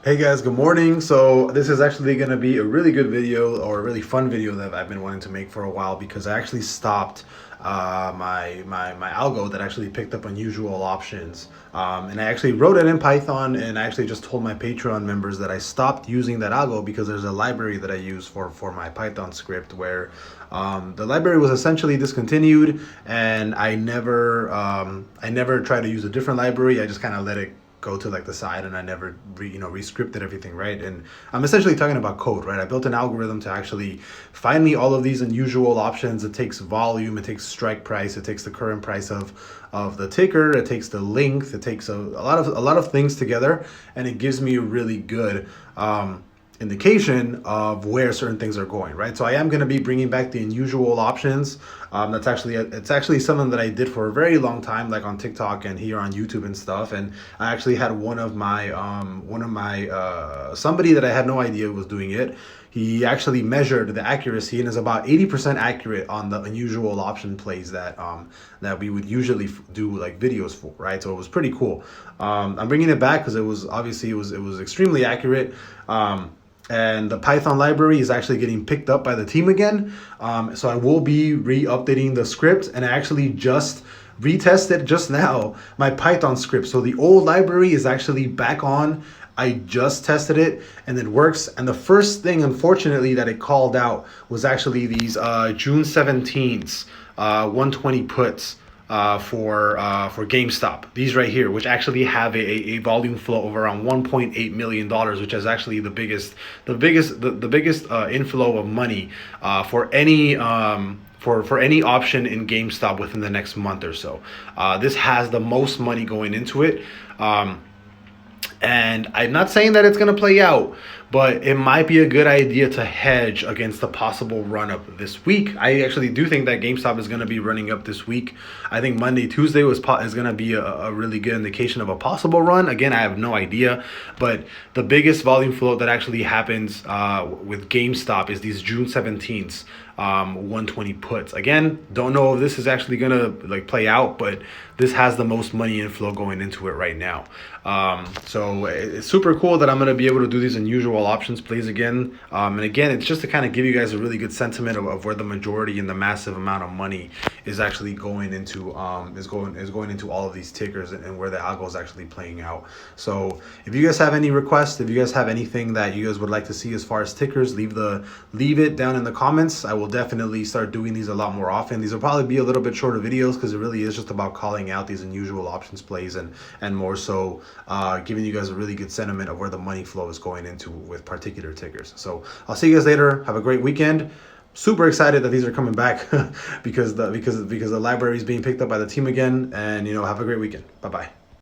Hey guys, good morning. So this is actually going to be a really good video, or a really fun video that I've been wanting to make for a while, because I actually stopped my algo that actually picked up unusual options. And I actually wrote it in Python, and I actually just told my Patreon members that I stopped using that algo because there's a library that I use for my Python script where the library was essentially discontinued, and I never tried to use a different library. I just kind of let it go to like the side, and I never rescripted everything, right? And I'm essentially talking about code, right? I built an algorithm to actually find me all of these unusual options. It takes volume, it takes strike price, it takes the current price of the ticker, it takes the length, it takes a lot of things together, and it gives me a really good indication of where certain things are going, right? So I am going to be bringing back the unusual options. It's actually something that I did for a very long time, like on TikTok and here on YouTube and stuff. And I actually had one of my somebody that I had no idea was doing it. He actually measured the accuracy and is about 80% accurate on the unusual option plays that we would usually do like videos for, right? So it was pretty cool. I'm bringing it back because it was extremely accurate. And the Python library is actually getting picked up by the team again. So I will be re-updating the script, and I actually just retested just now my Python script. So the old library is actually back on. I just tested it and it works. And the first thing, unfortunately, that it called out was actually these June 17th 120 puts for GameStop. These right here, which actually have a volume flow of around $1.8 million, which is actually the biggest inflow of money for any for any option in GameStop within the next month or so. This has the most money going into it. And I'm not saying that it's going to play out, but it might be a good idea to hedge against the possible run up this week. I actually do think that GameStop is going to be running up this week. I think Monday, Tuesday is going to be a really good indication of a possible run. Again, I have no idea, but the biggest volume flow that actually happens with GameStop is these June 17th 120 puts. Again, don't know if this is actually going to like play out, but this has the most money inflow going into it right now. So it's super cool that I'm going to be able to do these unusual options plays again. And again, it's just to kind of give you guys a really good sentiment of where the majority and the massive amount of money is actually going into is going into all of these tickers, and where the algo is actually playing out. So if you guys have any requests, if you guys have anything that you guys would like to see as far as tickers, leave it down in the comments. I will definitely start doing these a lot more often. These will probably be a little bit shorter videos because it really is just about calling out these unusual options plays, and more so giving you guys a really good sentiment of where the money flow is going into with particular tickers. So I'll see you guys later. Have a great weekend. Super excited that these are coming back because the library is being picked up by the team again. And have a great weekend. Bye bye.